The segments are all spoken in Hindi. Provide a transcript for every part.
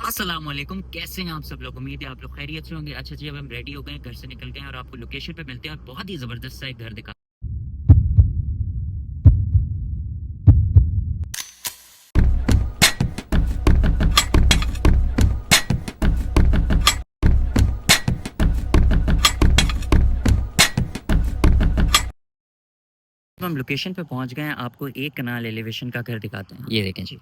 अस्सलाम वालेकुम, कैसे हैं आप सब लोग? उम्मीद है आप लोग खैरियत से होंगे। अच्छा जी, अब हम रेडी हो गए हैं, घर से निकल गए हैं और आपको लोकेशन पे मिलते हैं और बहुत ही ज़बरदस्त सा एक घर दिखा। अब हम लोकेशन पे पहुँच गए हैं, आपको एक कनाल एलिवेशन का घर दिखाते हैं। ये देखें जी,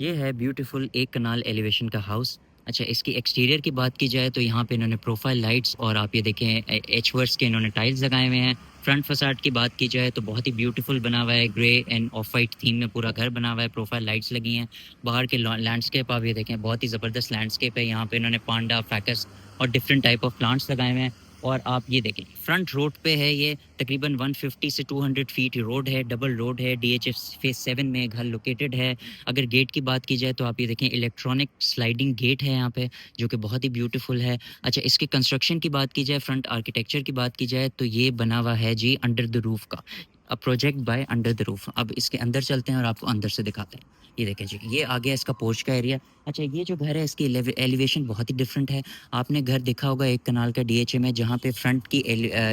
ये है ब्यूटीफुल एक कनाल एलिवेशन का हाउस। अच्छा, इसकी एक्सटीरियर की बात की जाए तो यहाँ पे इन्होंने प्रोफाइल लाइट्स और आप ये देखें एच वर्स के इन्होंने टाइल्स लगाए हुए हैं। फ्रंट फसाड की बात की जाए तो बहुत ही ब्यूटीफुल बना हुआ है, grey and off white theme में पूरा घर बना हुआ है, प्रोफाइल लाइट्स लगी हैं। बाहर के लैंडस्केप आप ये देखें, बहुत ही ज़बरदस्त लैंडस्केप है। यहाँ पे इन्होंने पांडा, फैकस और डिफरेंट टाइप ऑफ प्लांट्स लगाए हुए हैं। और आप ये देखें, फ्रंट रोड पे है ये, तकरीबन 150 से 200 फीट रोड है, डबल रोड है, डीएचएफ फेज 7 में घर लोकेटेड है। अगर गेट की बात की जाए तो आप ये देखें, इलेक्ट्रॉनिक स्लाइडिंग गेट है यहाँ पे, जो कि बहुत ही ब्यूटीफुल है। अच्छा, इसके कंस्ट्रक्शन की बात की जाए, फ्रंट आर्किटेक्चर की बात की जाए तो ये बना हुआ है जी अंडर द रूफ का, a project by under the roof. अब इसके अंदर चलते हैं और आपको अंदर से दिखाते हैं। ये देखें जी, ये आ गया इसका पोर्च का एरिया। अच्छा, ये जो घर है इसकी एलिवेशन बहुत ही डिफरेंट है। आपने घर देखा होगा एक कनाल का डीएचए में, जहाँ पे फ्रंट की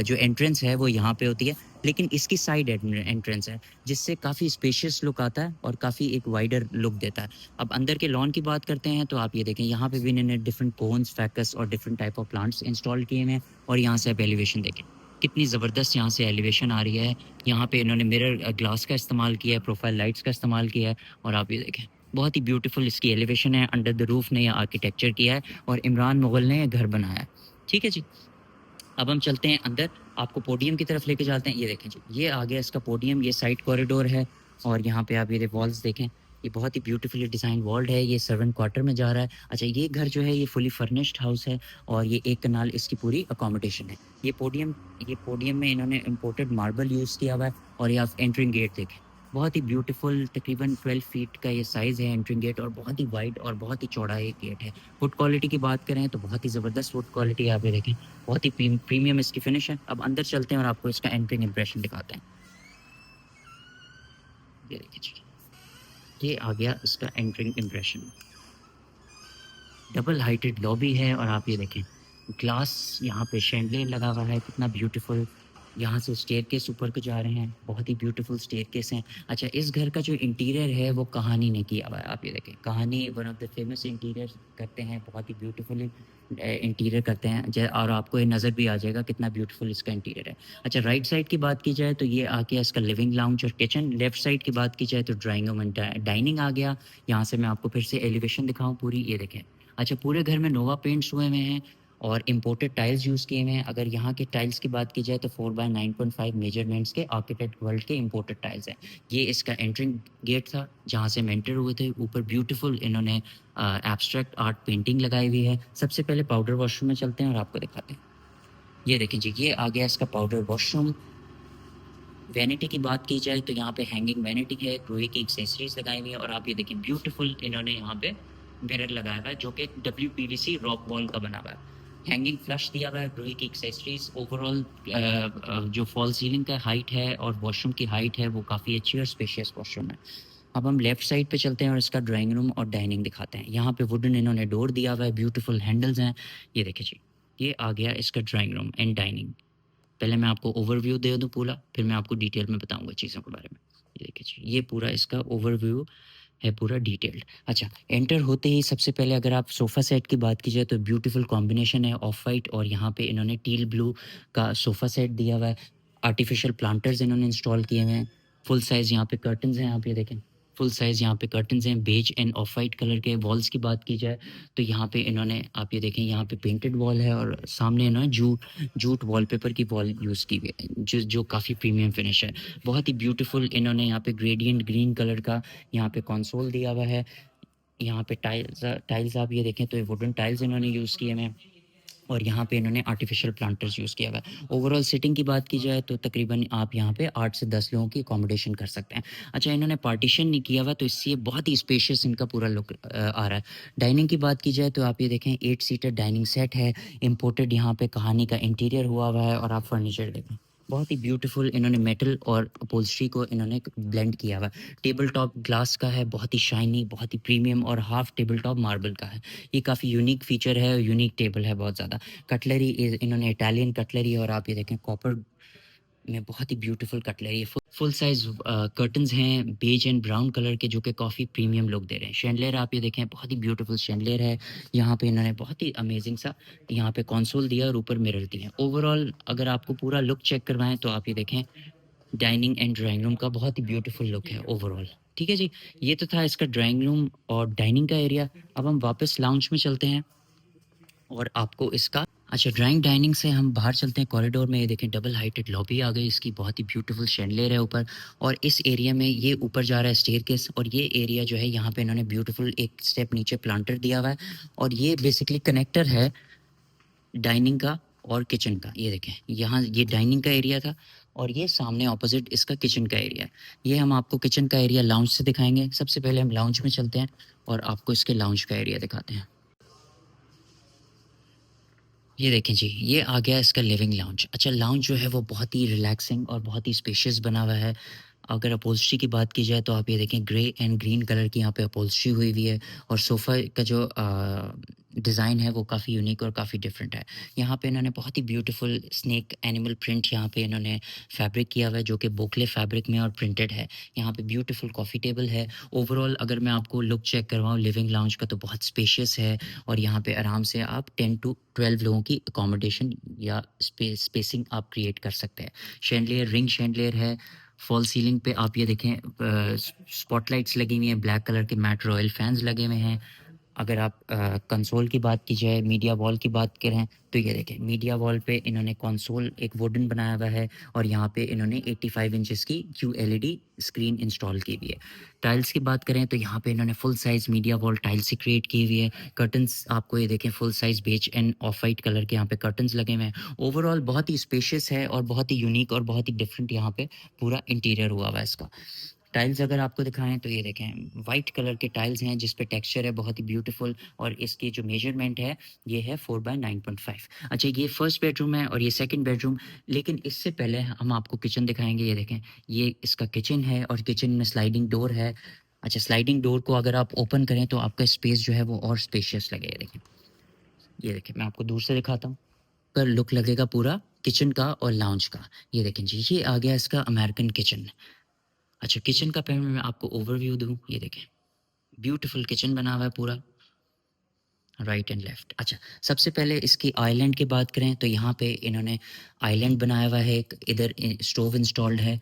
जो एंट्रेंस है वो यहाँ पे होती है, लेकिन इसकी साइड एंट्रेंस है, जिससे काफ़ी स्पेशियस लुक आता है और काफ़ी एक वाइडर लुक देता है। अब अंदर के लॉन की बात करते हैं तो आप ये देखें, यहाँ पे भी इन्होंने डिफरेंट कोन्स, फैकस और different type of plants install किए हैं। और यहाँ से आप एलिवेशन देखें, कितनी ज़बरदस्त यहाँ से एलिवेशन आ रही है। यहाँ पे इन्होंने मिरर ग्लास का इस्तेमाल किया है, प्रोफाइल लाइट्स का इस्तेमाल किया है। और आप ये देखें, बहुत ही ब्यूटीफुल इसकी एलिवेशन है। अंडर द रूफ ने यह आर्किटेक्चर किया है और इमरान मुगल ने यह घर बनाया है। ठीक है जी, अब हम चलते हैं अंदर, आपको पोडियम की तरफ लेके जाते हैं। ये देखें जी, ये आ गया इसका पोडियम, ये साइड कॉरिडोर है। और यहाँ पे आप ये वॉल्स देखें, ये बहुत ही ब्यूटीफुली डिज़ाइन वॉल्ड है, ये सर्वेंट क्वार्टर में जा रहा है। अच्छा, ये घर जो है ये फुली फर्निश्ड हाउस है और ये एक कनाल इसकी पूरी अकोमोडेशन है। ये पोडियम में इन्होंने इम्पोर्टेड मार्बल यूज़ किया हुआ है। और ये आप एंट्रिंग गेट देखें, बहुत ही ब्यूटीफुल, तकरीबन 12 फीट का ये साइज़ है एंट्रिंग गेट, और बहुत ही वाइड और बहुत ही चौड़ा ये गेट है। फुट क्वालिटी की बात करें तो बहुत ही ज़बरदस्त फुट क्वालिटी आप ये देखें, बहुत ही प्रीमियम इसकी फिनिश है। अब अंदर चलते हैं और आपको इसका एंट्रिंग इंप्रेशन दिखाते हैं। ये देखिए जी, ये आ गया इसका entering impression. Double heighted lobby है और आप ये देखें, ग्लास यहाँ पे शैंडलियर लगा हुआ है, कितना ब्यूटीफुल। यहाँ से स्टेयरकेस ऊपर को जा रहे हैं, बहुत ही ब्यूटीफुल स्टेयरकेस हैं। अच्छा, इस घर का जो इंटीरियर है वो कहानी ने किया हुआ है। आप ये देखें, कहानी one of the famous interior करते हैं, बहुत ही ब्यूटीफुल इंटीरियर करते हैं। और आपको ये नज़र भी आ जाएगा कितना ब्यूटीफुल इसका इंटीरियर है। अच्छा, राइट साइड की बात की जाए तो ये आ गया इसका लिविंग लाउंज और किचन। लेफ्ट साइड की बात की जाए तो ड्राइंग रूम एंड डाइनिंग आ गया। यहाँ से मैं आपको फिर से एलिवेशन दिखाऊँ पूरी, ये देखें। अच्छा, पूरे घर में नोवा पेंट्स हुए हुए हैं और इम्पोर्टेड टाइल्स यूज़ किए हुए हैं। अगर यहाँ के टाइल्स की बात की जाए तो 4x9.5 मेजरमेंट्स के आर्किटेक्ट वर्ल्ड के इम्पोर्टेड टाइल्स हैं। ये इसका एंट्रिंग गेट था जहाँ से हम एंटर हुए थे। ऊपर ब्यूटीफुल इन्होंने एब्स्ट्रैक्ट आर्ट पेंटिंग लगाई हुई है। सबसे पहले पाउडर वॉशरूम में चलते हैं और आपको दिखाते हैं। ये देखें जी, ये आ गया इसका पाउडर वॉशरूम। वैनिटी की बात की जाए तो यहाँ पे हैंगिंग वैनिटी है, क्रोए की एक्सेसरीज लगाई हुई है। और आप ये देखिए, ब्यूटीफुल इन्होंने यहाँ पे मिरर लगाया हुआ है जो कि WPVC रॉक वॉल का बना हुआ है। हैंगिंग फ्लश दिया हुआ है, क्रोए की एक्सेसरीज। ओवरऑल जो फॉल सीलिंग का हाइट है और वॉशरूम की हाइट है वो काफ़ी अच्छी और स्पेशियस वॉशरूम है। अब हम लेफ्ट साइड पे चलते हैं और इसका ड्राइंग रूम और डाइनिंग दिखाते हैं। यहाँ पे वुडन इन्होंने डोर दिया हुआ है, ब्यूटीफुल हैंडल्स हैं। ये देखिए जी, ये आ गया इसका ड्राइंग रूम एंड डाइनिंग। पहले मैं आपको ओवरव्यू दे दूँ पूरा, फिर मैं आपको डिटेल में बताऊँगा चीज़ों के बारे में। ये देखिए जी, ये पूरा इसका ओवरव्यू है, पूरा डिटेल्ड। अच्छा, एंटर होते ही सबसे पहले अगर आप सोफ़ा सेट की बात की जाए तो ब्यूटीफुल कॉम्बिनेशन है ऑफ वाइट और यहाँ पे इन्होंने टील ब्लू का सोफ़ा सेट दिया हुआ है। आर्टिफिशियल प्लांटर्स इन्होंने इंस्टॉल किए हुए हैं। फुल साइज़ यहाँ पे कर्टन्स हैं, आप ये देखें, फुल साइज़ यहाँ पे कर्टन्स हैं, beige and off white colour के। वॉल्स की बात की जाए तो यहाँ पे इन्होंने, आप ये देखें, यहाँ पे पेंटेड वॉल है और सामने इन्होंने जूट वॉलपेपर की वॉल यूज़ की हुई है, जो काफ़ी प्रीमियम फिनिश है। बहुत ही ब्यूटीफुल इन्होंने यहाँ पे ग्रेडिएंट ग्रीन कलर का यहाँ पे कंसोल दिया हुआ है। यहाँ पे टाइल्स आप ये देखें तो ये वुडन टाइल्स इन्होंने यूज़ किए हैं। और यहाँ पे इन्होंने आर्टिफिशियल प्लांटर्स यूज़ किया हुआ है। ओवरऑल सिटिंग की बात की जाए तो तकरीबन आप यहाँ पे 8 से 10 लोगों की अकोमोडेशन कर सकते हैं। अच्छा, इन्होंने पार्टीशन नहीं किया हुआ तो इससे ये बहुत ही स्पेशियस इनका पूरा लुक आ रहा है। डाइनिंग की बात की जाए तो आप ये देखें, 8 सीटर डाइनिंग सेट है, इम्पोर्टेड यहाँ पे कहानी का इंटीरियर हुआ हुआ है। और आप फर्नीचर देखें, बहुत ही ब्यूटीफुल इन्होंने मेटल और अपहोल्स्ट्री को इन्होंने ब्लेंड किया हुआ है। टेबल टॉप ग्लास का है, बहुत ही शाइनी, बहुत ही प्रीमियम और हाफ टेबल टॉप मार्बल का है। ये काफ़ी यूनिक फीचर है और यूनिक टेबल है बहुत ज़्यादा। कटलरी इन्होंने इटालियन कटलरी और आप ये देखें कॉपर में बहुत ही ब्यूटीफुल कटलरी है। फुल साइज़ कर्टन्स हैं बेज एंड ब्राउन कलर के, जो कि काफ़ी प्रीमियम लुक दे रहे हैं। शैंडलियर आप ये देखें बहुत ही ब्यूटीफुल शैंडलियर है। यहाँ पे इन्होंने बहुत ही अमेजिंग सा यहाँ पे कंसोल दिया और ऊपर मिरर दिए हैं। ओवरऑल अगर आपको पूरा लुक चेक करवाएँ तो आप ये देखें डाइनिंग एंड ड्राइंग रूम का बहुत ही ब्यूटीफुल लुक है ओवरऑल। ठीक है जी, ये तो था इसका ड्राइंग रूम और डाइनिंग का एरिया। अब हम वापस लाउंज में चलते हैं और आपको इसका अच्छा ड्राइंग डाइनिंग से हम बाहर चलते हैं कॉरिडोर में। ये देखें डबल हाइटेड लॉबी आ गई इसकी, बहुत ही ब्यूटीफुल शैंडलियर है ऊपर। और इस एरिया में ये ऊपर जा रहा है स्टेयरकेस, और ये एरिया जो है यहाँ पे इन्होंने ब्यूटीफुल एक स्टेप नीचे प्लांटर दिया हुआ है। और ये बेसिकली कनेक्टर है डाइनिंग का और किचन का। ये देखें यहाँ ये डाइनिंग का एरिया था और ये सामने ऑपोजिट इसका किचन का एरिया है। ये हम आपको किचन का एरिया लाउंज से दिखाएंगे। सबसे पहले हम लाउंज में चलते हैं और आपको इसके लाउंज का एरिया दिखाते हैं। ये देखें जी, ये आ गया इसका लिविंग लाउंज। अच्छा लाउंज जो है वो बहुत ही रिलैक्सिंग और बहुत ही स्पेशियस बना हुआ है। अगर अपहोल्स्ट्री की बात की जाए तो आप ये देखें ग्रे एंड ग्रीन कलर की यहाँ पे अपहोल्स्ट्री हुई हुई है। और सोफ़ा का जो डिज़ाइन है वो काफ़ी यूनिक और काफ़ी डिफरेंट है। यहाँ पे इन्होंने बहुत ही ब्यूटीफुल स्नेक एनिमल प्रिंट यहाँ पे इन्होंने फैब्रिक किया हुआ है, जो कि बोकले फैब्रिक में और प्रिंटेड है। यहाँ पे ब्यूटीफुल कॉफ़ी टेबल है। ओवरऑल अगर मैं आपको लुक चेक करवाऊँ लिविंग लाउंज का तो बहुत स्पेशियस है। और यहाँ पे आराम से आप 10 टू 12 लोगों की अकोमोडेशन या स्पेसिंग आप क्रिएट कर सकते हैं। शैंडलियर रिंग शैंडलियर है। फॉल सीलिंग पे आप ये देखें स्पॉटलाइट्स लगी हुई हैं, ब्लैक कलर के मैट रॉयल फैंस लगे हुए हैं। अगर आप कंसोल की बात की जाए, मीडिया वॉल की बात करें तो ये देखें मीडिया वॉल पे इन्होंने कंसोल एक वुडन बनाया हुआ है और यहाँ पे इन्होंने 85 इंचेस की QLED स्क्रीन इंस्टॉल की हुई है। टाइल्स की बात करें तो यहाँ पे इन्होंने full size media wall tiles से क्रिएट की हुई है। कर्टन्स आपको ये देखें full size beige and off white colour के यहाँ पे कर्टन्स लगे हुए हैं। ओवरऑल बहुत ही स्पेशियस है और बहुत ही यूनिक और बहुत ही डिफरेंट यहाँ पे पूरा इंटीरियर हुआ हुआ है इसका। टाइल्स अगर आपको दिखाएँ तो ये देखें वाइट कलर के टाइल्स हैं जिस पे टेक्सचर है बहुत ही ब्यूटीफुल। और इसकी जो मेजरमेंट है ये है 4 बाय 9.5। अच्छा ये फर्स्ट बेडरूम है और ये सेकंड बेडरूम। लेकिन इससे पहले हम आपको किचन दिखाएंगे। ये देखें ये इसका किचन है और किचन में स्लाइडिंग डोर है। अच्छा स्लाइडिंग डोर को अगर आप ओपन करें तो आपका स्पेस जो है वो और स्पेशियस लगेगा। देखें ये देखें मैं आपको दूर से दिखाता हूँ पर लुक लगेगा पूरा किचन का और लाउंज का। ये देखें जी ये आ गया इसका अमेरिकन किचन। अच्छा किचन का पहले मैं आपको ओवरव्यू दूँ। ये देखें ब्यूटीफुल किचन बना हुआ है पूरा राइट एंड लेफ्ट। अच्छा सबसे पहले इसकी आइलैंड की बात करें तो यहाँ पे इन्होंने आइलैंड बनाया हुआ है। एक इधर स्टोव इंस्टॉल्ड है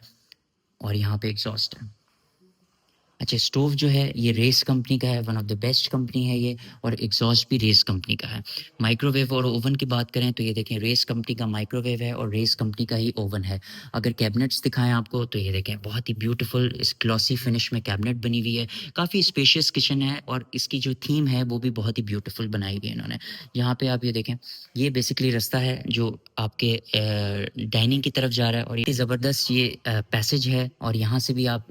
और यहाँ पे एग्जॉस्ट है। अच्छा स्टोव जो है ये रेस कंपनी का है, one of the best company है ये। और एग्जॉस्ट भी रेस कंपनी का है। माइक्रोवेव और ओवन की बात करें तो ये देखें रेस कंपनी का माइक्रोवेव है और रेस कंपनी का ही ओवन है। अगर कैबिनेट्स दिखाएं आपको तो ये देखें बहुत ही ब्यूटीफुल इस ग्लॉसी फिनिश में कैबिनेट बनी हुई है। काफ़ी स्पेशियस किचन है और इसकी जो थीम है वो भी बहुत ही ब्यूटीफुल बनाई हुई है इन्होंने। यहाँ पे आप ये देखें ये बेसिकली रास्ता है जो आपके डाइनिंग की तरफ जा रहा है और ये ज़बरदस्त ये पैसेज है और यहाँ से भी आप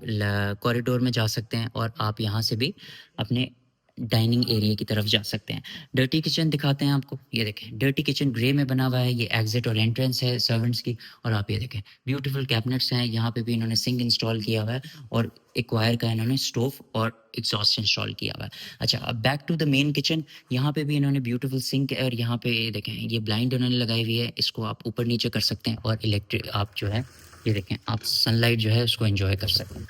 कॉरिडोर में जा सकते हैं और आप यहाँ से भी अपने डाइनिंग एरिया की तरफ जा सकते हैं। डर्टी किचन दिखाते हैं आपको। ये देखें डर्टी किचन ग्रे में बना हुआ है। ये एग्जिट और एंट्रेंस है सर्वेंट्स की। और आप ये देखें ब्यूटीफुल कैबिनेट्स हैं। यहाँ पे भी इन्होंने सिंक इंस्टॉल किया हुआ है और एक वायर का इन्होंने स्टोव और एग्जॉस्ट इंस्टॉल किया हुआ है। अच्छा अब back to the main kitchen. यहाँ पे भी इन्होंने ब्यूटीफुल सिंक और यहाँ पे ये देखें ये ब्लाइंड उन्होंने लगाई हुई है। इसको आप ऊपर नीचे कर सकते हैं और इलेक्ट्रिक आप जो है ये देखें आप सनलाइट जो है उसको एंजॉय कर सकते हैं।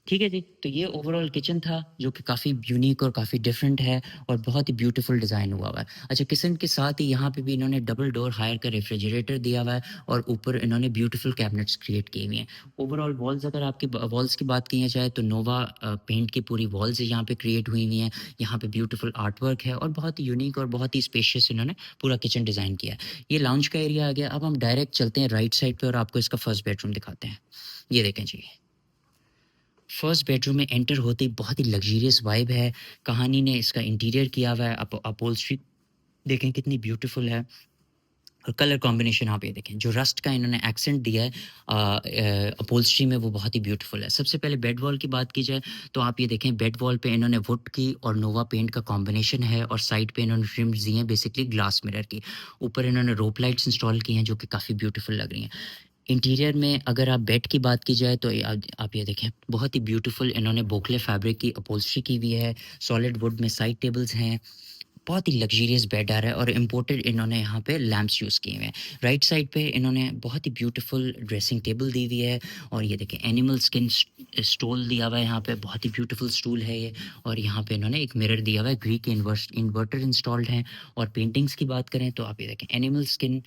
ठीक है जी, तो ये ओवरऑल किचन था जो कि काफ़ी यूनिक और काफ़ी डिफरेंट है और बहुत ही ब्यूटीफुल डिज़ाइन हुआ हुआ है। अच्छा किचन के साथ ही यहाँ पे भी इन्होंने डबल डोर हायर का रेफ्रिजरेटर दिया हुआ है और ऊपर इन्होंने ब्यूटीफुल कैबिनेट्स क्रिएट किए हुए हैं। ओवरऑल वॉल्स अगर आपकी वॉल्स की बात की जाए तो नोवा पेंट की पूरी वॉल्स यहाँ पे क्रिएट हुई हुई हैं। यहाँ पे ब्यूटीफुल आर्ट वर्क है और बहुत ही यूनिक और बहुत ही स्पेशियस इन्होंने पूरा किचन डिज़ाइन किया है। ये लाउंज का एरिया आ गया। अब हम डायरेक्ट चलते हैं राइट साइड पे और आपको इसका फर्स्ट बेडरूम दिखाते हैं। ये देखें जी फर्स्ट बेडरूम में एंटर होते ही बहुत ही लग्जरियस वाइब है। कहानी ने इसका इंटीरियर किया हुआ है। अपहोल्स्ट्री देखें कितनी ब्यूटीफुल है और कलर कॉम्बिनेशन आप ये देखें जो रस्ट का इन्होंने एक्सेंट दिया है अपहोल्स्ट्री में वो बहुत ही ब्यूटीफुल है। सबसे पहले बेड वॉल की बात की जाए तो आप ये देखें बेड वॉल पे इन्होंने वुड की और नोवा पेंट का कॉम्बिनेशन है और साइड पे इन्होंने ट्रिम्स दिए हैं बेसिकली ग्लास मिरर की। ऊपर इन्होंने रोप लाइट्स इंस्टॉल की हैं जो कि काफ़ी ब्यूटीफुल लग रही हैं। इंटीरियर में अगर आप बेड की बात की जाए तो आप ये देखें, बहुत ही ब्यूटीफुल इन्होंने बोकले फैब्रिक की अपहोल्स्ट्री की हुई है, सॉलिड वुड में साइड टेबल्स हैं, बहुत ही लग्ज़रियस बेड आ रहा है और इम्पोर्टेड इन्होंने यहाँ पे लैंप्स यूज़ किए हुए हैं। राइट साइड पे इन्होंने बहुत ही ब्यूटीफुल ड्रेसिंग टेबल दी हुई है और ये देखें एनिमल स्किन स्टूल दिया हुआ है यहाँ पे, बहुत ही ब्यूटीफुल स्टूल है ये। और यहाँ पे इन्होंने एक मिरर दिया हुआ है, ग्रीक इन्वर्टर इंस्टॉल्ड है। और पेंटिंग्स की बात करें तो आप ये देखें एनिमल स्किन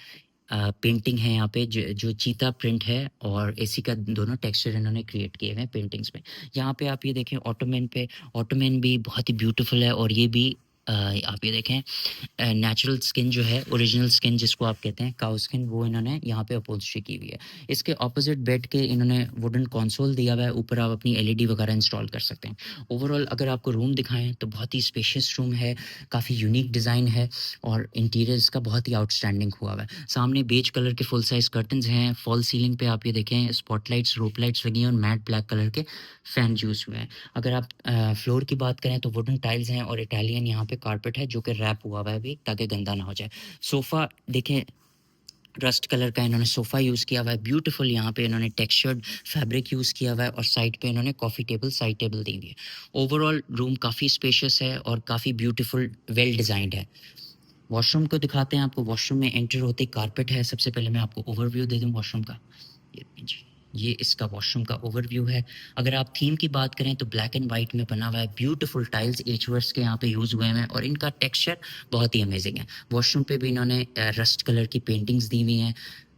पेंटिंग है यहाँ पे, जो चीता प्रिंट है और एसी का दोनों टेक्सचर इन्होंने क्रिएट किए हुए हैं पेंटिंग्स में। यहाँ पे आप ये देखें ऑटोमैन पे, ऑटोमैन भी बहुत ही ब्यूटीफुल है और ये भी आप ये देखें नेचुरल स्किन जो है, ओरिजिनल स्किन जिसको आप कहते हैं काउ स्किन, वो इन्होंने यहाँ पे अपहोल्स्ट्री की हुई है। इसके ऑपोजिट बेड के इन्होंने वुडन कंसोल दिया हुआ है, ऊपर आप अपनी एलईडी वगैरह इंस्टॉल कर सकते हैं। ओवरऑल अगर आपको रूम दिखाएं तो बहुत ही स्पेशियस रूम है, काफ़ी यूनिक डिज़ाइन है और इंटीरियर इसका बहुत ही आउटस्टैंडिंग हुआ हुआ है। सामने बेज कलर के फुल साइज कर्टन्स हैं, फॉल सीलिंग पे आप ये देखें स्पॉटलाइट्स, रोप लाइट्स लगी हैं और मैट ब्लैक कलर के फैन यूज़ हुए हैं। अगर आप फ्लोर की बात करें तो वुडन टाइल्स हैं और इटालियन यहाँ पे कारपेट है जो कि रैप हुआ हुआ है अभी, ताकि गंदा ना हो जाए। सोफ़ा देखें, रस्ट कलर का इन्होंने सोफ़ा यूज़ किया हुआ है, ब्यूटीफुल यहाँ पे इन्होंने टेक्सचर्ड फैब्रिक यूज़ किया हुआ है और साइड पे इन्होंने कॉफ़ी टेबल, साइड टेबल दी हुई है। ओवरऑल रूम काफ़ी स्पेशियस है और काफ़ी ब्यूटीफुल, वेल डिज़ाइंड है। वॉशरूम को दिखाते हैं आपको। वॉशरूम में एंटर होते ही कारपेट है। सबसे पहले मैं आपको ओवरव्यू दे दूं वॉशरूम का। ये इसका वॉशरूम का ओवरव्यू है। अगर आप थीम की बात करें तो ब्लैक एंड वाइट में बना हुआ है, ब्यूटीफुल टाइल्स एचवर्स के यहाँ पे यूज़ हुए हैं और इनका टेक्सचर बहुत ही अमेजिंग है। वॉशरूम पे भी इन्होंने रस्ट कलर की पेंटिंग्स दी हुई हैं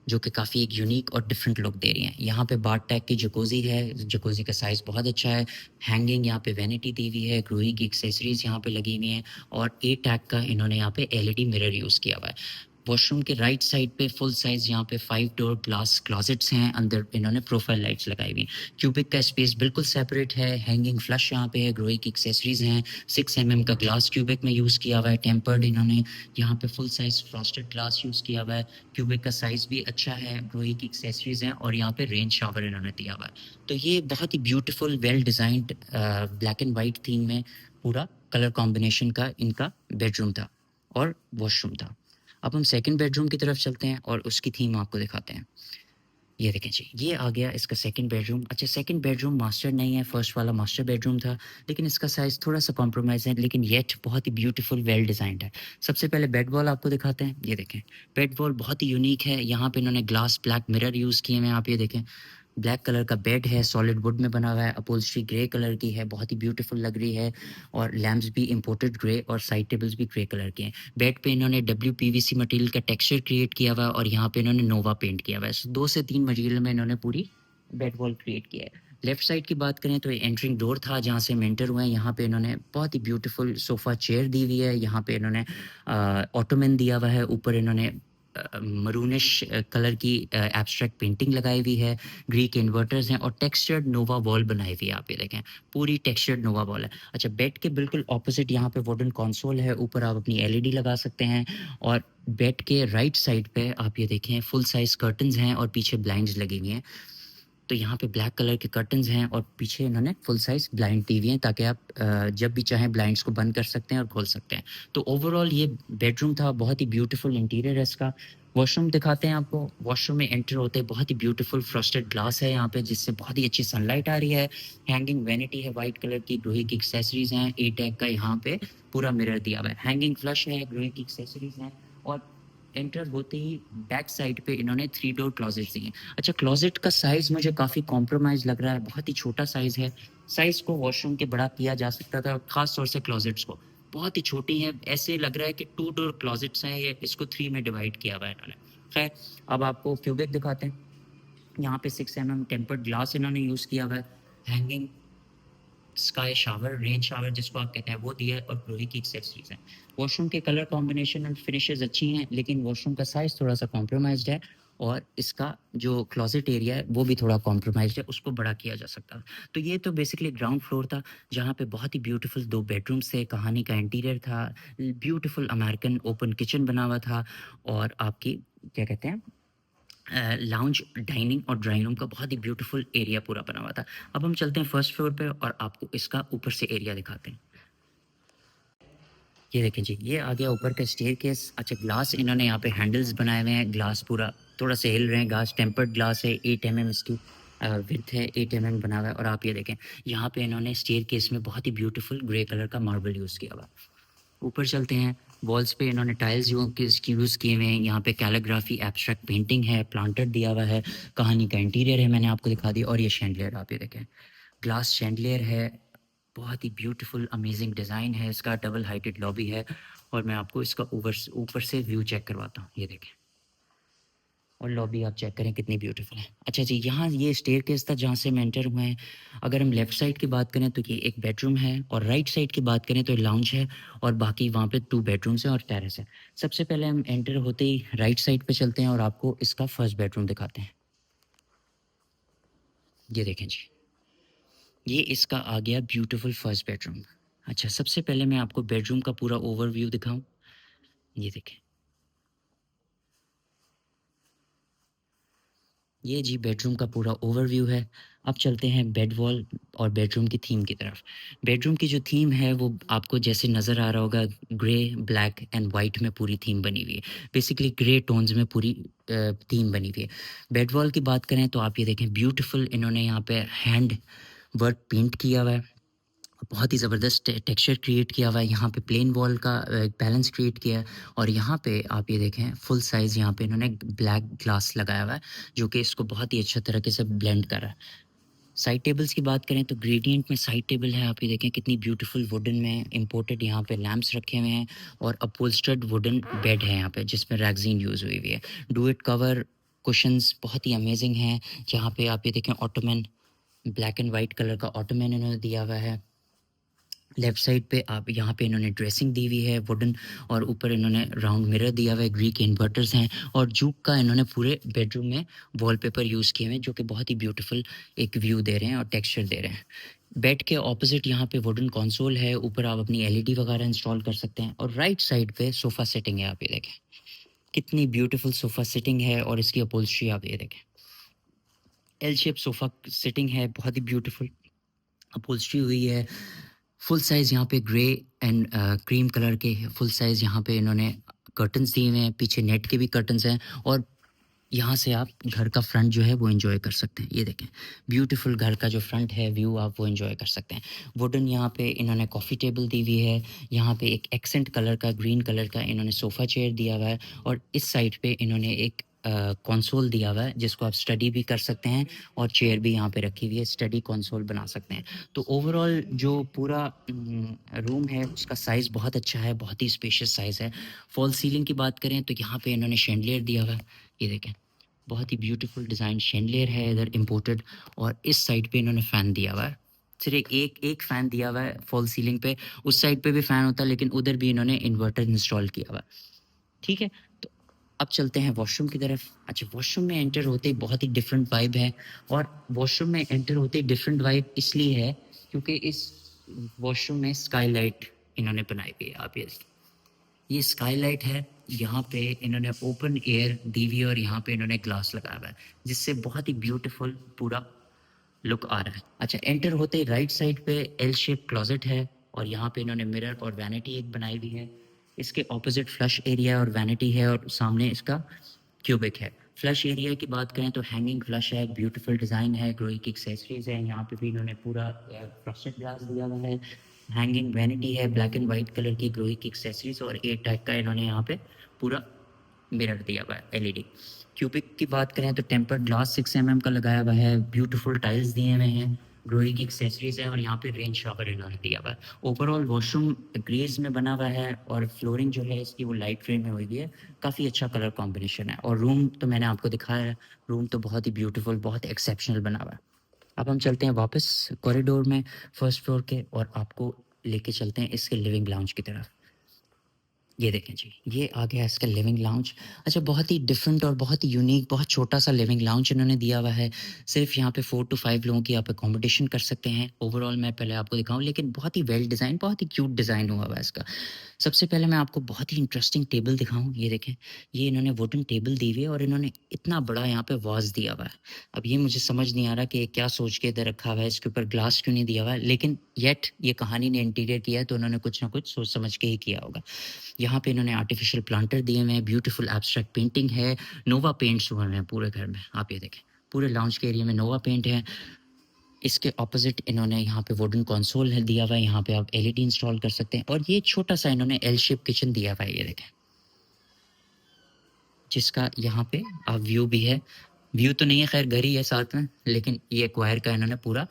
जो कि काफ़ी एक यूनिक और डिफरेंट लुक दे रही हैं। यहाँ पे बाथ टैग की जकूज़ी है, जकूज़ी का साइज़ बहुत अच्छा है। हैंगिंग यहाँ पे वैनिटी दी हुई है, ग्रोही की एक्सेसरीज यहाँ पे लगी हुई हैं और ए टैग का इन्होंने यहाँ पे एलईडी मिरर यूज़ किया हुआ है। वॉशरूम के राइट साइड पे फुल साइज यहाँ पे 5 डोर ग्लास क्लोजेट्स हैं, अंदर इन्होंने प्रोफाइल लाइट्स लगाई हुई हैं। क्यूबिक का स्पेस बिल्कुल सेपरेट है। हैंगिंग फ्लश यहाँ पे है, ग्रोही की एक्सेसरीज हैं। 6 का ग्लास क्यूबिक में यूज़ किया हुआ है, टेम्पर्ड इन्होंने यहाँ पे full size frosted glass use किया हुआ है। क्यूबिक का साइज भी अच्छा है, ग्रोही की एक्सेसरीज हैं और यहाँ पे रेन शावर इन्होंने दिया हुआ है। तो ये बहुत ही beautiful, well designed black and white theme में पूरा कलर कॉम्बिनेशन का इनका बेडरूम था और वॉशरूम था। अब हम सेकंड बेडरूम की तरफ चलते हैं और उसकी थीम आपको दिखाते हैं। ये देखें जी, ये आ गया इसका सेकंड बेडरूम। अच्छा, सेकंड बेडरूम मास्टर नहीं है, फर्स्ट वाला मास्टर बेडरूम था, लेकिन इसका साइज़ थोड़ा-सा कॉम्प्रोमाइज़ है, लेकिन येट बहुत ही ब्यूटीफुल, वेल डिज़ाइंड है। सबसे पहले बेड वॉल आपको दिखाते हैं। ये देखें, बेड वॉल बहुत ही यूनिक है। यहाँ पे इन्होंने ग्लास ब्लैक मिरर यूज़ किए हुए हैं, आप ये देखें। ब्लैक कलर का बेड है, सॉलिड वुड में बना हुआ है, अपहोल्स्ट्री ग्रे कलर की है, बहुत ही ब्यूटीफुल लग रही है और लैम्प्स भी इंपोर्टेड ग्रे और साइड टेबल्स भी ग्रे कलर के हैं। बेड पे इन्होंने WPVC मटेरियल का टेक्सचर क्रिएट किया हुआ है और यहाँ पे इन्होंने नोवा पेंट किया हुआ है। 2 से 3 मटेरियल में इन्होंने पूरी बेड वॉल क्रिएट किया है। लेफ्ट साइड की बात करें तो ये एंट्रिंग डोर था जहाँ से हम एंटर हुए हैं। यहाँ पे इन्होंने बहुत ही ब्यूटीफुल सोफ़ा चेयर दी हुई है। यहाँ पे इन्होंने ऑटोमन दिया हुआ है, ऊपर इन्होंने मरूनिश कलर की एब्स्ट्रैक्ट पेंटिंग लगाई हुई है। ग्रीक इन्वर्टर्स हैं और टेक्सचर्ड नोवा वॉल बनाई हुई है, आप ये देखें पूरी टेक्सचर्ड नोवा वॉल है। अच्छा, बेड के बिल्कुल ऑपोजिट यहाँ पे वुडन कंसोल है, ऊपर आप अपनी एलईडी लगा सकते हैं और बेड के राइट साइड पे आप ये देखें फुल साइज कर्टन्स हैं और पीछे ब्लाइंड्स लगी हुई हैं। तो यहाँ पे ब्लैक कलर के कर्टन्स हैं और पीछे इन्होंने फुल साइज ब्लाइंड दी हुई हैं ताकि आप जब भी चाहें ब्लाइंड्स को बंद कर सकते हैं और खोल सकते हैं। तो ओवरऑल ये बेडरूम था, बहुत ही ब्यूटीफुल इंटीरियर है इसका। वॉशरूम दिखाते हैं आपको। वॉशरूम में एंटर होते ही बहुत ही ब्यूटीफुल फ्रॉस्टेड ग्लास है यहाँ पे, जिससे बहुत ही अच्छी सनलाइट आ रही है। हैंगिंग वैनिटी है वाइट कलर की, ग्रोही की एक्सेसरीज हैं, ए टैग का यहाँ पे पूरा मिरर दिया हुआ है। हैंगिंग फ्लश है, ग्रोही की एक्सेसरीज हैं और एंटर होते ही बैक साइड पे इन्होंने 3 डोर क्लोजेट दिए हैं। अच्छा, क्लोजेट का साइज़ मुझे काफ़ी कॉम्प्रोमाइज़ लग रहा है, बहुत ही छोटा साइज़ है। साइज़ को वॉशरूम के बड़ा किया जा सकता था, ख़ास तौर से क्लोजेट्स को। बहुत ही छोटी हैं, ऐसे लग रहा है कि 2 डोर क्लोजेट्स हैं, ये इसको 3 में डिवाइड किया हुआ है इन्होंने। खैर, अब आपको क्यूबिक दिखाते हैं। यहाँ पे 6 टेम्पर्ड ग्लास इन्होंने यूज़ किया हुआ है। Hanging sky shower, rain shower जिसको आप कहते हैं, वो दिया है और ग्लोरी की एक्सेसरीज हैं। वॉशरूम के कलर कॉम्बिनेशन एंड फिनिशेस अच्छी हैं, लेकिन वॉशरूम का साइज़ थोड़ा-सा कॉम्प्रोमाइज़्ड है और इसका जो क्लोजेट एरिया है वो भी थोड़ा कॉम्प्रोमाइज़्ड है, उसको बड़ा किया जा सकता है। तो ये तो बेसिकली ग्राउंड फ्लोर था, जहाँ पे बहुत ही ब्यूटीफुल 2 बेडरूम्स थे, कहानी का इंटीरियर था, ब्यूटीफुल अमेरिकन ओपन किचन बना हुआ था और आपकी क्या कहते हैं लाउंज, डाइनिंग और ड्राइंग रूम का बहुत ही ब्यूटीफुल एरिया पूरा बना हुआ था। अब हम चलते हैं फर्स्ट फ्लोर पे और आपको इसका ऊपर से एरिया दिखाते हैं। ये देखें जी, ये आ गया ऊपर का स्टेयरकेस। अच्छा, ग्लास इन्होंने यहाँ पे हैंडल्स बनाए हुए हैं, ग्लास पूरा थोड़ा सा हिल रहे हैं घास। टेम्पर्ड ग्लास है, 8 mm इसकी विड्थ है, 8 mm बना हुआ है। और आप ये देखें, यहाँ पे इन्होंने स्टेयरकेस में बहुत ही ब्यूटीफुल ग्रे कलर का मार्बल यूज़ किया हुआ है। ऊपर चलते हैं, वॉल्स पे इन्होंने टाइल्स यूज़ किए हुए हैं। यहाँ पे कैलीग्राफी, एब्स्ट्रैक्ट पेंटिंग है, प्लांटर दिया हुआ है, कहानी का इंटीरियर है, मैंने आपको दिखा दिया। और ये शैंडलियर आप ये देखें, ग्लास शैंडलियर है, बहुत ही ब्यूटीफुल अमेजिंग डिज़ाइन है इसका। डबल हाइटेड लॉबी है और मैं आपको इसका ऊपर से व्यू चेक करवाता हूँ। ये देखें, और लॉबी आप चेक करें कितनी ब्यूटीफुल है। अच्छा जी, यहाँ ये स्टेयरकेस था जहाँ से हम एंटर हुए हैं। अगर हम लेफ़्ट साइड की बात करें तो ये एक बेडरूम है, और राइट साइड की बात करें तो लाउंज है, और बाकी वहाँ पे 2 बेडरूम्स हैं और टेरेस है। सबसे पहले हम एंटर होते ही राइट साइड पे चलते हैं और आपको इसका फर्स्ट बेडरूम दिखाते हैं। ये देखें जी, ये इसका आ गया ब्यूटीफुल फर्स्ट बेडरूम। अच्छा, सबसे पहले मैं आपको बेडरूम का पूरा ओवरव्यू दिखाऊँ। ये देखें, ये जी बेडरूम का पूरा ओवरव्यू है। अब चलते हैं बेड वॉल और बेडरूम की थीम की तरफ। बेडरूम की जो थीम है वो आपको जैसे नज़र आ रहा होगा, ग्रे, ब्लैक एंड वाइट में पूरी थीम बनी हुई है। बेसिकली ग्रे टोन्स में पूरी थीम बनी हुई है। बेड वॉल की बात करें तो आप ये देखें, ब्यूटीफुल इन्होंने यहाँ पे हैंड वर्क पेंट किया हुआ है। बहुत ही ज़बरदस्त टेक्सचर क्रिएट किया हुआ है। यहाँ पे प्लेन वॉल का बैलेंस क्रिएट किया है, और यहाँ पे आप ये देखें फुल साइज़ यहाँ पे इन्होंने ब्लैक ग्लास लगाया हुआ है, जो कि इसको बहुत ही अच्छा तरीके से ब्लेंड कर रहा है। साइड टेबल्स की बात करें तो ग्रेडिएंट में साइड टेबल है, आप ये देखें कितनी ब्यूटीफुल वुडन में इम्पोर्टेड यहाँ पे लैंप्स रखे हुए हैं, और अपहोल्स्टर्ड वुडन बेड है यहाँ पे जिसमें रैगजीन यूज़ हुई हुई है। डुएट कवर कुशंस बहुत ही अमेजिंग हैं। जहाँ पे आप ये देखें Ottoman, black and white colour का ऑटोमन इन्होंने दिया हुआ है। लेफ्ट साइड पे आप यहाँ पे इन्होंने ड्रेसिंग दी हुई है वुडन, और ऊपर इन्होंने राउंड मिरर दिया हुआ है, ग्रीक इन्वर्टर्स हैं, और जूक का इन्होंने पूरे बेडरूम में वॉलपेपर यूज़ किए हुए हैं, जो कि बहुत ही ब्यूटीफुल एक व्यू दे रहे हैं और टेक्सचर दे रहे हैं। बेड के ऑपोजिट यहाँ पे वुडन कंसोल है, ऊपर आप अपनी एलईडी वगैरह इंस्टॉल कर सकते हैं। और राइट साइड पे सोफ़ा सेटिंग है, आप ये देखें कितनी ब्यूटीफुल सोफ़ा सेटिंग है, और इसकी अपहोल्स्ट्री आप ये देखें, एल शेप सोफ़ा सेटिंग है, बहुत ही ब्यूटीफुल अपहोल्स्ट्री हुई है। फुल साइज़ यहाँ पे ग्रे एंड क्रीम कलर के फुल साइज़ यहाँ पे इन्होंने कर्टन्स दिए हुए हैं, पीछे नेट के भी कर्टन्स हैं, और यहाँ से आप घर का फ्रंट जो है वो एंजॉय कर सकते हैं। ये देखें, ब्यूटीफुल घर का जो फ्रंट है व्यू आप वो एंजॉय कर सकते हैं। वुडन यहाँ पे इन्होंने कॉफ़ी टेबल दी हुई है, यहाँ पे एक एक्सेंट कलर का ग्रीन कलर का इन्होंने सोफ़ा चेयर दिया हुआ है, और इस साइड पे इन्होंने एक कंसोल दिया हुआ है जिसको आप स्टडी भी कर सकते हैं, और चेयर भी यहाँ पे रखी हुई है, स्टडी कंसोल बना सकते हैं। तो ओवरऑल जो पूरा रूम है उसका साइज़ बहुत अच्छा है, बहुत ही स्पेशियस साइज़ है। फॉल सीलिंग की बात करें तो यहाँ पे इन्होंने शैंडलियर दिया हुआ है, ये देखें बहुत ही ब्यूटीफुल डिज़ाइन शैंडलियर है इधर इम्पोर्टेड, और इस साइड पे इन्होंने फ़ैन दिया हुआ है। सिर्फ एक फ़ैन दिया हुआ है फॉल सीलिंग पे, उस साइड पे भी फ़ैन होता है लेकिन उधर भी इन्होंने इन्वर्टर इंस्टॉल किया हुआ है। ठीक है, तो अब चलते हैं वॉशरूम की तरफ। अच्छा, वॉशरूम में एंटर होते ही बहुत ही डिफरेंट वाइब है, और वॉशरूम में एंटर होते ही डिफरेंट वाइब इसलिए है क्योंकि इस वॉशरूम में स्काईलाइट इन्होंने बनाई हुई है। आप ये स्काईलाइट है, यहाँ पे इन्होंने ओपन एयर दी हुई है, और यहाँ पे इन्होंने ग्लास लगाया हुआ है जिससे बहुत ही ब्यूटीफुल पूरा लुक आ रहा है। अच्छा, एंटर होते ही राइट साइड पे एल शेप क्लोजेट है, और यहाँ पे इन्होंने मिरर और वैनिटी एक बनाई हुई है। इसके ऑपोजिट फ्लश एरिया और वैनिटी है, और सामने इसका क्यूबिक है। फ्लश एरिया की बात करें तो हैंगिंग फ्लश है, ब्यूटीफुल डिज़ाइन है, ग्रोई की एक्सेसरीज है, यहाँ पे भी इन्होंने पूरा फ्रस्टेड ग्लास दिया हुआ है। हैंगिंग वैनिटी है, ब्लैक एंड वाइट कलर की ग्रोई की एक्सेसरीज, और एयर टाइप का इन्होंने यहाँ पे पूरा मिरर दिया हुआ है एलईडी। क्यूबिक की बात करें तो टेम्पर्ड ग्लास 6 mm का लगाया हुआ है, ब्यूटीफुल टाइल्स दिए हुए हैं, ग्रोई की एक्सेसरीज है, और यहाँ पे रेन शावर इन्होंने दिया हुआ है। ओवरऑल वॉशरूम ग्रेज में बना हुआ है, और फ्लोरिंग जो है इसकी वो लाइट ग्रे में हुई हुई है। काफ़ी अच्छा कलर कॉम्बिनेशन है, और रूम तो मैंने आपको दिखाया है, रूम तो बहुत ही ब्यूटीफुल, बहुत एक्सेप्शनल बना हुआ है। अब हम चलते हैं वापस कॉरिडोर में फर्स्ट फ्लोर के, और आपको लेके चलते हैं इसके लिविंग लाउंज की तरफ। ये देखें जी, ये आ गया इसका लिविंग लाउंज। अच्छा, बहुत ही डिफरेंट और बहुत ही यूनिक, बहुत छोटा सा लिविंग लाउंज इन्होंने दिया हुआ है। सिर्फ यहाँ पे 4 to 5 लोगों की आप अकोमोडेशन कर सकते हैं। ओवरऑल मैं पहले आपको दिखाऊं, लेकिन बहुत ही वेल डिज़ाइन, बहुत ही क्यूट डिज़ाइन हुआ हुआ है इसका। सबसे पहले मैं आपको बहुत ही इंटरेस्टिंग टेबल दिखाऊं। ये देखें, ये इन्होंने वुडन टेबल दी हुई है, और इन्होंने इतना बड़ा यहाँ पे वाज दिया हुआ है। अब ये मुझे समझ नहीं आ रहा कि ये क्या सोच के इधर रखा हुआ है, इसके ऊपर ग्लास क्यों नहीं दिया हुआ है, लेकिन येट ये कहानी ने इंटीरियर किया है तो उन्होंने कुछ ना कुछ सोच समझ के ही किया होगा। यहाँ पे इन्होंने आर्टिफिशियल प्लांटर दिए हुए हैं, ब्यूटीफुल एब्स्ट्रैक्ट पेंटिंग है, नोवा पेंट्स हुए हैं पूरे घर में। आप ये देखें, पूरे लाउंज के एरिया में नोवा पेंट है। इसके ऑपोजिट इन्होंने यहाँ पे वुडन कंसोल है दिया हुआ है, यहाँ पे आप एलईडी इंस्टॉल कर सकते हैं। और ये छोटा सा इन्होंने एल शेप किचन दिया हुआ है, ये देखें, जिसका यहाँ पे व्यू भी है। व्यू तो नहीं है, खैर घर ही है साथ में, लेकिन ये एक्वायर का इन्होंने पूरा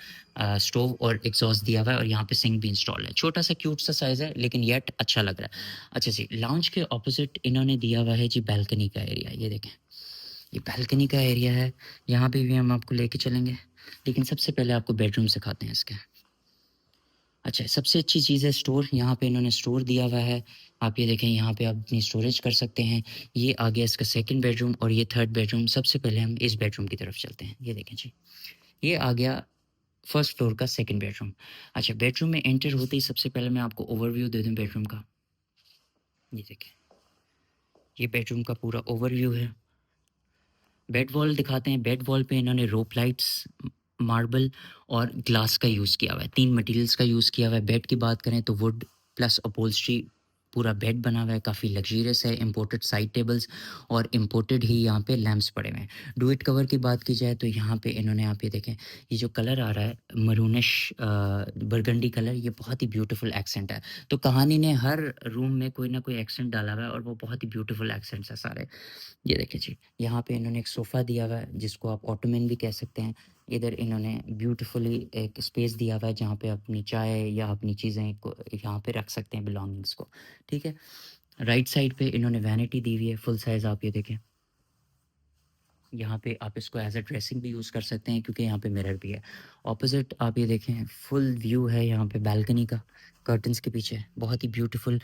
स्टोव और एग्जॉस्ट दिया हुआ है और यहाँ पे सिंक भी इंस्टॉल है। छोटा सा क्यूट सा साइज़ है, लेकिन येट अच्छा लग रहा है। अच्छा जी, लाउंज के ऑपोजिट इन्होंने दिया हुआ है जी बैल्कनी का एरिया। ये देखें, ये बैल्कनी का एरिया है, यहाँ पे भी हम आपको लेके चलेंगे, लेकिन सबसे पहले आपको बेडरूम सिखाते हैं इसके। अच्छा, सबसे अच्छी चीज़ है स्टोर। यहाँ पे इन्होंने स्टोर दिया हुआ है, आप ये देखें, यहाँ पे आप अपनी स्टोरेज कर सकते हैं। ये आ गया इसका सेकंड बेडरूम और ये थर्ड बेडरूम। सबसे पहले हम इस बेडरूम की तरफ चलते हैं। ये देखें जी, ये आ गया फर्स्ट फ्लोर का सेकंड बेडरूम। अच्छा, बेडरूम में एंटर होते ही सबसे पहले मैं आपको ओवरव्यू दे दूँ बेडरूम का। ये देखें, ये बेडरूम का पूरा ओवरव्यू है। बेड वॉल दिखाते हैं। बेड वॉल पे इन्होंने रोप लाइट्स, मार्बल और ग्लास का यूज़ किया हुआ है, 3 मटेरियल्स का यूज़ किया हुआ है। बेड की बात करें तो वुड प्लस अपहोल्स्ट्री पूरा बेड बना हुआ है, काफ़ी लग्जरियस है। इम्पोर्टेड साइड टेबल्स और इम्पोर्टेड ही यहाँ पे लैंप्स पड़े हुए हैं। डुएट कवर की बात की जाए तो यहाँ पे इन्होंने, आप ये देखें, ये जो कलर आ रहा है मरूनिश बरगंडी कलर, ये बहुत ही ब्यूटीफुल एक्सेंट है। तो कहानी ने हर रूम में कोई ना कोई एक्सेंट डाला हुआ है और वो बहुत ही ब्यूटीफुल एक्सेंट्स है सारे। ये देखिए जी, यहाँ पे इन्होंने एक सोफ़ा दिया हुआ है जिसको आप ऑटोमन भी कह सकते हैं। इधर इन्होंने ब्यूटीफुली एक स्पेस दिया हुआ है जहाँ पे अपनी चाय या अपनी चीज़ें को यहाँ पे रख सकते हैं, बिलोंगिंग्स को, ठीक है। राइट साइड पे इन्होंने वैनिटी दी हुई है फुल साइज़, आप ये देखें। यहाँ पे आप इसको एज अ ड्रेसिंग भी यूज़ कर सकते हैं क्योंकि यहाँ पे मिरर भी है। ऑपोजिट आप ये देखें, फुल व्यू है यहाँ पे बैल्कनी का, कर्टन्स के पीछे बहुत ही ब्यूटीफुल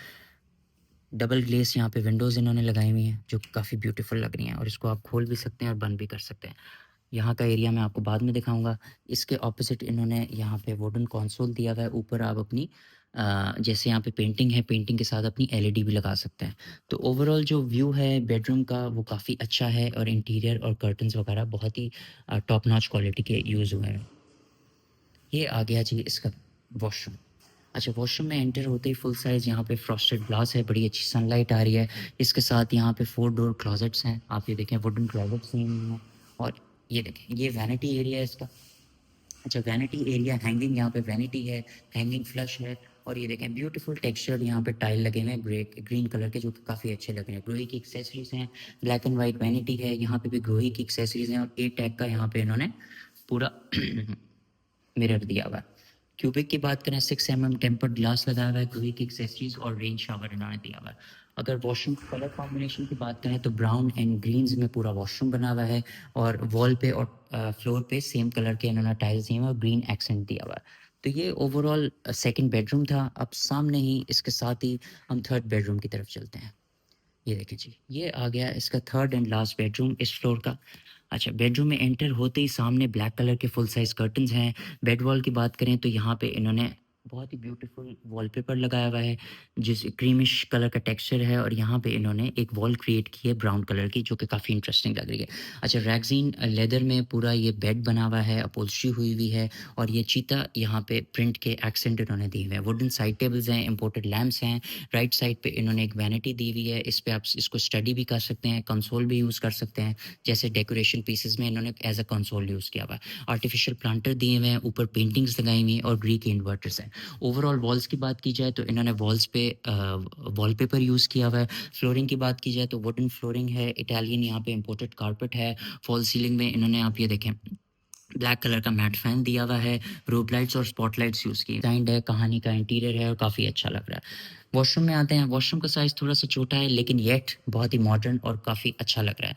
डबल ग्लेस यहाँ पे विंडोज़ इन्होंने लगाई हुई हैं जो काफ़ी ब्यूटीफुल लग रही हैं, और इसको आप खोल भी सकते हैं और बंद भी कर सकते हैं। यहाँ का एरिया मैं आपको बाद में दिखाऊंगा। इसके ऑपोजिट इन्होंने यहाँ पे वुडन कंसोल दिया हुआ है। ऊपर आप अपनी जैसे यहाँ पे पेंटिंग है, पेंटिंग के साथ अपनी एलईडी भी लगा सकते हैं। तो ओवरऑल जो व्यू है बेडरूम का वो काफ़ी अच्छा है और इंटीरियर और कर्टन्स वगैरह बहुत ही टॉप नॉच क्वालिटी के यूज़ हुए हैं। ये आ गया जी इसका वॉशरूम। अच्छा, वॉशरूम में एंटर होते ही फुल साइज़ यहाँ पे फ्रॉस्टेड ग्लास है, बड़ी अच्छी सनलाइट आ रही है। इसके साथ यहाँ पे 4 डोर क्लोजेट्स हैं, आप ये देखें, वुडन क्लोजेट्स हैं। और ये देखें, ये वैनिटी एरिया है इसका। अच्छा, वैनिटी एरिया, हैंगिंग यहाँ पे वैनिटी है, हैंगिंग फ्लश है। और ये देखें ब्यूटीफुल टेक्सचर यहाँ पे टाइल लगे हुए हैं ग्रीन कलर के, जो कि काफ़ी अच्छे लग रहे हैं। ग्रोही की एक्सेसरीज हैं, ब्लैक एंड वाइट वैनिटी है, यहाँ पे भी ग्रोही की एक्सेसरीज हैं। और ए टैग का यहाँ पे इन्होंने पूरा मिरर दिया हुआ है। क्यूबिक की बात करें, 6 टेम्पर्ड ग्लास लगाया हुआ है, ग्रोही की एक्सेसरीज और रेन शावर इन्होंने दिया हुआ है। अगर वॉशरूम कलर कॉम्बिनेशन की बात करें तो ब्राउन एंड ग्रीन्स में पूरा वॉशरूम बना हुआ है, और वॉल पे और फ्लोर पे सेम कलर के इन्होंने टाइल्स दिए हुए और ग्रीन एक्सेंट दिया हुआ है। तो ये ओवरऑल सेकंड बेडरूम था। अब सामने ही इसके साथ ही हम थर्ड बेडरूम की तरफ चलते हैं। ये देखें जी, ये आ गया इसका थर्ड एंड लास्ट बेडरूम इस फ्लोर का। अच्छा, बेडरूम में एंटर होते ही सामने ब्लैक कलर के फुल साइज़ कर्टन्स हैं। बेड वॉल की बात करें तो यहाँ पे इन्होंने बहुत ही ब्यूटीफुल वॉलपेपर लगाया हुआ है, जिस क्रीमिश कलर का टेक्सचर है, और यहाँ पे इन्होंने एक वॉल क्रिएट की है ब्राउन कलर की, जो कि काफ़ी इंटरेस्टिंग लग रही है। अच्छा, रैगज़ीन लेदर में पूरा ये बेड बना हुआ है, अपहोल्स्ट्री हुई हुई है, और ये चीता यहाँ पे प्रिंट के एक्सेंट इन्होंने दिए हुए हैं। वुडन साइड टेबल्स हैं, इंपोर्टेड लैम्प्स हैं। राइट साइड पे इन्होंने एक वैनिटी दी हुई है, इस पे आप इसको स्टडी भी कर सकते हैं, कंसोल भी यूज़ कर सकते हैं। जैसे डेकोरेशन पीसेस में इन्होंने एज अ कंसोल यूज़ किया हुआ है। आर्टिफिशियल प्लांटर दिए हुए हैं, ऊपर पेंटिंग्स लगाई हुई हैं और ग्रीक इन्वर्टर्स हैं। ओवरऑल वॉल्स की बात की जाए तो इन्होंने वॉल्स पे वॉलपेपर यूज़ किया हुआ है। फ्लोरिंग की बात की जाए तो वुडन फ्लोरिंग है, इटालियन यहाँ पे इंपोर्टेड कारपेट है। फॉल सीलिंग में इन्होंने, आप ये देखें, ब्लैक कलर का मैट फैन दिया हुआ है। रोप लाइट्स और स्पॉटलाइट्स यूज़ की डिजाइंड है, कहानी का इंटीरियर है और काफ़ी अच्छा लग रहा है। वॉशरूम में आते हैं। वॉशरूम का साइज़ थोड़ा सा छोटा है, लेकिन येट बहुत ही मॉडर्न और काफ़ी अच्छा लग रहा है।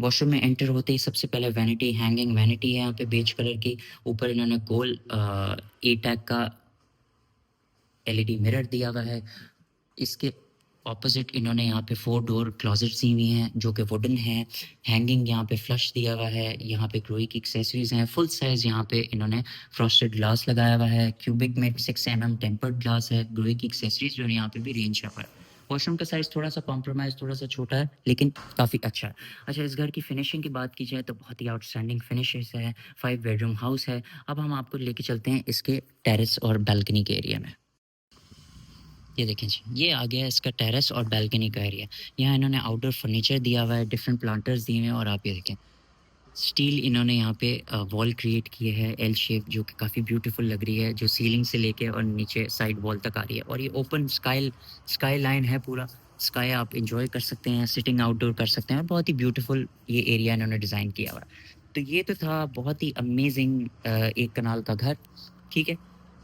वॉशरूम में एंटर होते ही सबसे पहले वैनिटी, हैंगिंग वैनिटी है यहाँ पे बेज कलर की। ऊपर इन्होंने गोल ए टैग का एलईडी मिरर दिया हुआ है। इसके ऑपोजिट इन्होंने यहाँ पे 4 डोर क्लोजेट्स दी हुई हैं जो कि वुडन हैं। हैंगिंग यहाँ पे फ्लश दिया हुआ है, यहाँ पे ग्रोही की एक्सेसरीज हैं। फुल साइज़ यहाँ पे इन्होंने फ्रॉस्टेड ग्लास लगाया हुआ है। क्यूबिक में 6 टेम्पर्ड ग्लास है। ग्रोही की एक्सेसरीज जो है यहाँ पे भी रेंज है। वॉशरूम का साइज़ थोड़ा सा कॉम्प्रोमाइज़, थोड़ा सा छोटा है, लेकिन काफ़ी अच्छा है। अच्छा, इस घर की फिनिशिंग की बात की जाए तो बहुत ही आउटस्टैंडिंग फिनिशेस है। 5 बेडरूम हाउस है। अब हम आपको लेके चलते हैं इसके टेरेस और बालकनी के एरिया में। ये देखें जी, ये आ गया इसका टेरेस और बालकनी का एरिया। यहाँ इन्होंने आउटडोर फर्नीचर दिया हुआ है, डिफरेंट प्लांटर्स दिए हुए हैं और आप ये देखें, स्टील इन्होंने यहाँ पे वॉल क्रिएट की है एल शेप जो कि काफ़ी ब्यूटीफुल लग रही है, जो सीलिंग से लेके और नीचे साइड वॉल तक आ रही है और ये ओपन स्काई लाइन है पूरा। स्काई आप एन्जॉय कर सकते हैं, सिटिंग आउटडोर कर सकते हैं और बहुत ही ब्यूटीफुल ये एरिया इन्होंने डिज़ाइन किया हुआ है। तो ये तो था बहुत ही अमेज़िंग 1 कनाल का घर, ठीक है?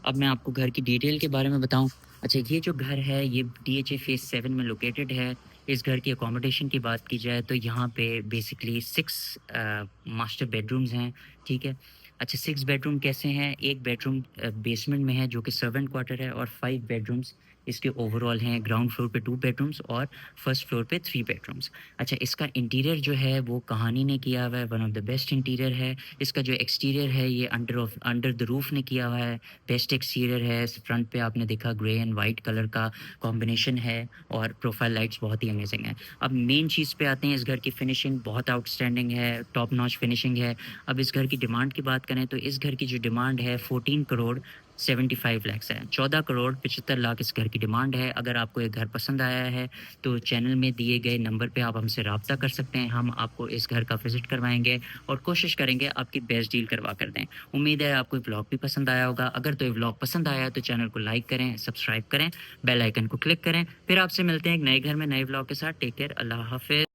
अब मैं आपको घर की डिटेल के बारे में बताऊँ। अच्छा, ये जो घर है ये डीएचए फेज़ 7 में लोकेटेड है। इस घर की अकोमोडेशन की बात की जाए तो यहाँ पे बेसिकली 6 मास्टर बेडरूम्स हैं, ठीक है? अच्छा, 6 बेडरूम कैसे हैं? 1 बेडरूम बेसमेंट में है जो कि सर्वेंट क्वार्टर है और 5 बेडरूम्स इसके ओवरऑल हैं। ग्राउंड फ्लोर पे 2 बेडरूम्स और फर्स्ट फ्लोर पे 3 बेडरूम्स। अच्छा, इसका इंटीरियर जो है वो कहानी ने किया हुआ है, one of the best interior है। इसका जो एक्सटीरियर है ये अंडर द रूफ ने किया हुआ है, बेस्ट एक्सटीरियर है। फ्रंट पे आपने देखा ग्रे एंड व्हाइट कलर का कॉम्बिनेशन है और प्रोफाइल लाइट्स बहुत ही अमेजिंग है। अब मेन चीज़ पे आते हैं, इस घर की फिनिशिंग बहुत आउटस्टैंडिंग है, टॉप नॉच फिनिशिंग है। अब इस घर की डिमांड की बात करें तो इस घर की जो डिमांड है 14 करोड़ 75 लाख है। 14 करोड़ 75 लाख इस घर की डिमांड है। अगर आपको ये घर पसंद आया है तो चैनल में दिए गए नंबर पे आप हमसे राब्ता कर सकते हैं। हम आपको इस घर का विज़िट करवाएँगे और कोशिश करेंगे आपकी बेस्ट डील करवा कर दें। उम्मीद है आपको ये व्लॉग भी पसंद आया होगा। अगर तो ये व्लॉग पसंद आया है तो चैनल को लाइक करें, सब्सक्राइब करें, बेल आइकन को क्लिक करें। फिर आपसे मिलते हैं एक नए घर में नए व्लॉग के साथ। टेक केयर, अल्लाह हाफ़िज़।